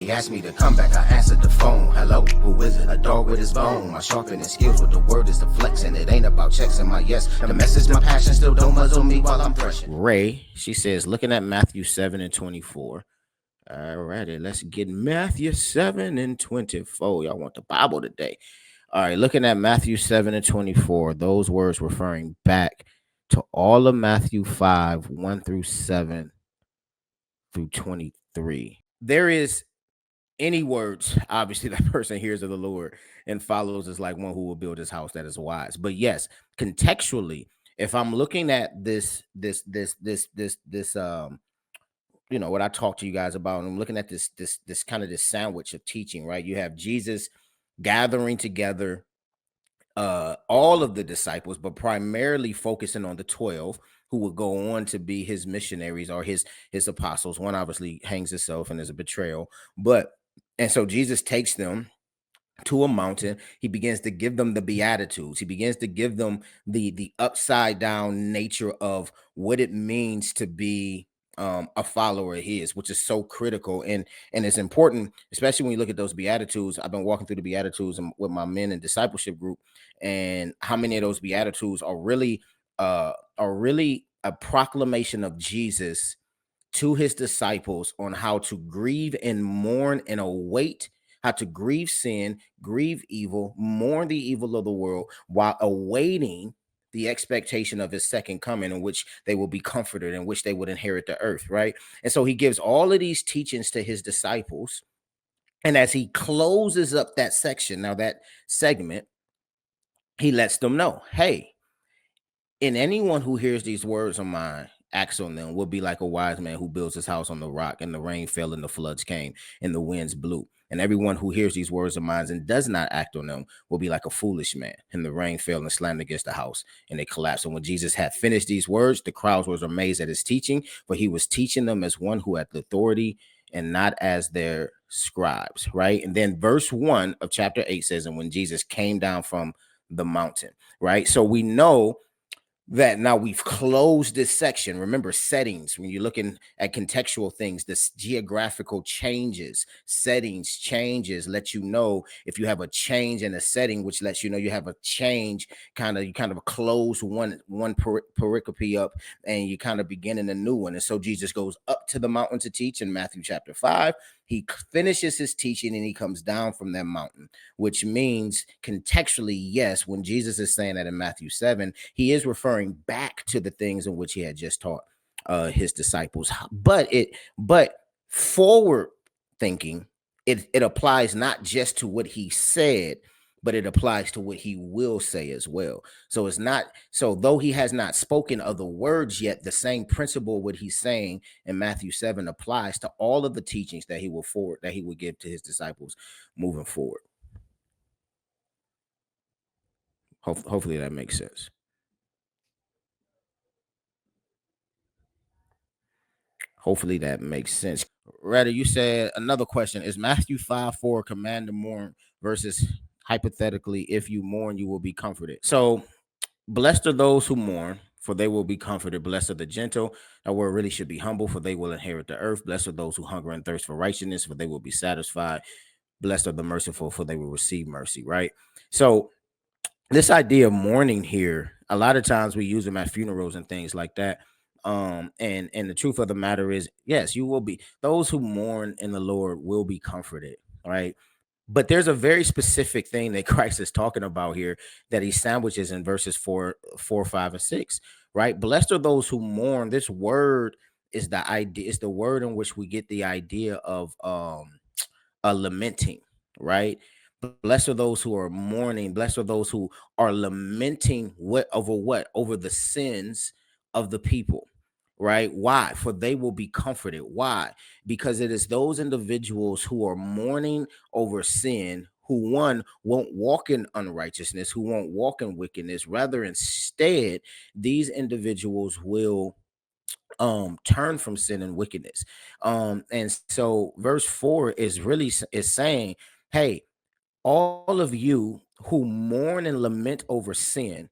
He asked me to come back, I answered the phone. Hello, who is it? A dog with his bone. My sharpening skills with the word is the flex, and it ain't about checks and my yes. The message, my passion still don't muzzle me while I'm threshing. Ray, she says, looking at Matthew 7 and 24. All righty, let's get Matthew 7 and 24. Y'all want the Bible today. All right, looking at Matthew 7 and 24, those words referring back to all of Matthew 5, 1 through 7 through 23. There is any words, obviously, that person hears of the Lord and follows is like one who will build his house that is wise. But yes, contextually, if I'm looking at this what I talked to you guys about, and I'm looking at this kind of this sandwich of teaching, right? You have Jesus gathering together all of the disciples, but primarily focusing on the 12 who would go on to be his missionaries or his apostles. One obviously hangs himself and is a betrayal, and so Jesus takes them to a mountain. He begins to give them the beatitudes. He begins to give them the upside down nature of what it means to be a follower of his, which is so critical and it's important, especially when you look at those beatitudes. I've been walking through the beatitudes with my men in discipleship group, and how many of those beatitudes are really a proclamation of Jesus to his disciples on how to grieve and mourn and await, how to grieve sin, grieve evil, mourn the evil of the world while awaiting the expectation of his second coming, in which they will be comforted, in which they would inherit the earth, right? And so he gives all of these teachings to his disciples. And as he closes up that section, now that segment, he lets them know, hey, and anyone who hears these words of mine, acts on them, will be like a wise man who builds his house on the rock, and the rain fell and the floods came and the winds blew. And everyone who hears these words of mine and does not act on them will be like a foolish man. And the rain fell and slammed against the house, and it collapsed. And when Jesus had finished these words, the crowds was amazed at his teaching, for he was teaching them as one who had the authority and not as their scribes, right? And then verse 1 of chapter 8 says, and when Jesus came down from the mountain, right? So we know that now we've closed this section. Remember, settings, when you're looking at contextual things, this geographical changes, settings changes, let you know if you have a change in a setting, which lets you know you have a change, you kind of close one pericope up, and you kind of beginning a new one. And so Jesus goes up to the mountain to teach in Matthew chapter 5. He finishes his teaching and he comes down from that mountain, which means contextually, yes, when Jesus is saying that in Matthew 7, he is referring back to the things in which he had just taught his disciples. But forward thinking, it applies not just to what he said, but it applies to what he will say as well. So it's not, so though he has not spoken other words yet, the same principle what he's saying in Matthew 7 applies to all of the teachings that he will give to his disciples moving forward. Hopefully that makes sense. Hopefully that makes sense. Rather, you said another question: is Matthew 5:4 command to mourn versus hypothetically, if you mourn, you will be comforted? So blessed are those who mourn, for they will be comforted. Blessed are the gentle. That word really should be humble, for they will inherit the earth. Blessed are those who hunger and thirst for righteousness, for they will be satisfied. Blessed are the merciful, for they will receive mercy, right? So this idea of mourning here, a lot of times we use them at funerals and things like that. And the truth of the matter is, yes, you will be, those who mourn in the Lord will be comforted, right? But there's a very specific thing that Christ is talking about here that he sandwiches in verses 4, 5, and 6, right? Blessed are those who mourn. This word is the idea, is the word in which we get the idea of a lamenting, right? Blessed are those who are mourning. Blessed are those who are lamenting what? Over the sins of the people, right? Why? For they will be comforted. Why? Because it is those individuals who are mourning over sin, who one won't walk in unrighteousness, who won't walk in wickedness. Rather, instead, these individuals will turn from sin and wickedness. And so verse 4 is really is saying, hey, all of you who mourn and lament over sin,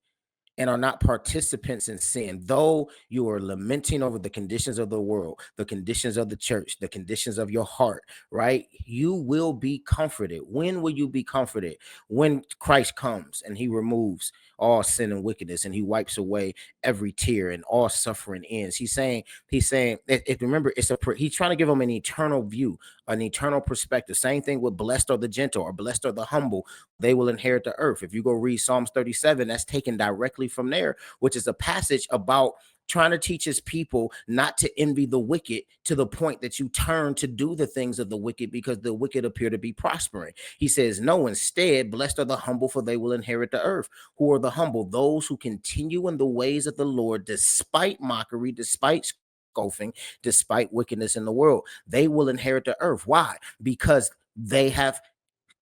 and are not participants in sin. Though you are lamenting over the conditions of the world, the conditions of the church, the conditions of your heart, right? You will be comforted. When will you be comforted? When Christ comes and he removes all sin and wickedness and he wipes away every tear and all suffering ends. He's saying, if remember, he's trying to give them an eternal view, an eternal perspective. Same thing with blessed are the gentle or blessed are the humble, they will inherit the earth. If you go read Psalms 37, that's taken directly from there, which is a passage about trying to teach his people not to envy the wicked to the point that you turn to do the things of the wicked because the wicked appear to be prospering. He says, no, instead, blessed are the humble, for they will inherit the earth. Who are the humble? Those who continue in the ways of the Lord, despite mockery, despite scoffing, despite wickedness in the world. They will inherit the earth. Why? Because they have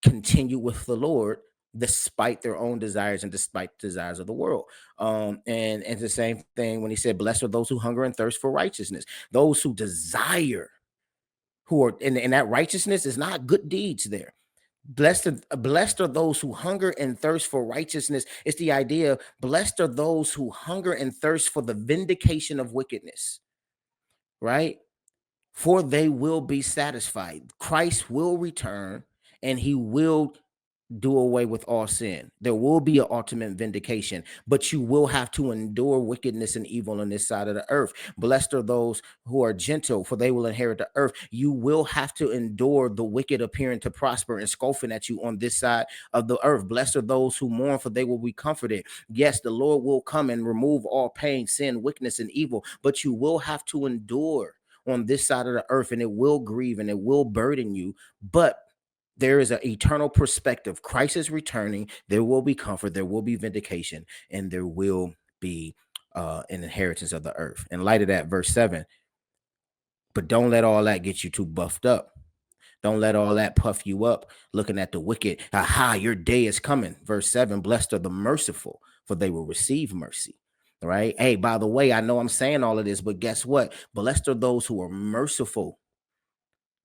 continue with the Lord despite their own desires and despite the desires of the world. And the same thing when he said, blessed are those who hunger and thirst for righteousness, those who desire, who are and that righteousness is not good deeds there. Blessed are those who hunger and thirst for righteousness. It's the idea, blessed are those who hunger and thirst for the vindication of wickedness, right? For they will be satisfied. Christ will return and he will do away with all sin. There will be an ultimate vindication, but you will have to endure wickedness and evil on this side of the earth. Blessed are those who are gentle, for they will inherit the earth. You will have to endure the wicked appearing to prosper and scoffing at you on this side of the earth. Blessed are those who mourn, for they will be comforted. Yes, the Lord will come and remove all pain, sin, wickedness, and evil, but you will have to endure on this side of the earth, and it will grieve and it will burden you. But there is an eternal perspective. Christ is returning. There will be comfort. There will be vindication, and there will be an inheritance of the earth. In light of that, verse 7. But don't let all that get you too buffed up. Don't let all that puff you up, looking at the wicked. Aha, your day is coming. Verse 7. Blessed are the merciful, for they will receive mercy. Right? Hey, by the way, I know I'm saying all of this, but guess what? Blessed are those who are merciful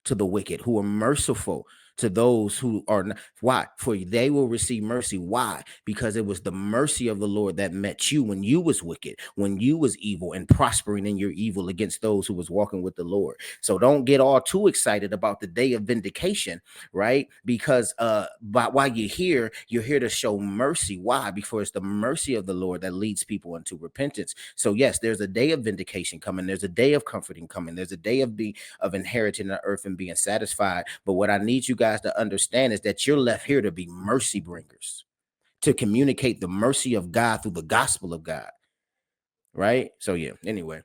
to the wicked, who are merciful to those who are not. Why? For they will receive mercy. Why? Because it was the mercy of the Lord that met you when you was wicked, when you was evil and prospering in your evil against those who was walking with the Lord. So don't get all too excited about the day of vindication, right? Because but while you're here to show mercy. Why? Because it's the mercy of the Lord that leads people into repentance. So yes, there's a day of vindication coming. There's a day of comforting coming. There's a day of inheriting the earth and being satisfied. But what I need you guys to understand is that you're left here to be mercy bringers, to communicate the mercy of God through the gospel of God. Right? So yeah, anyway.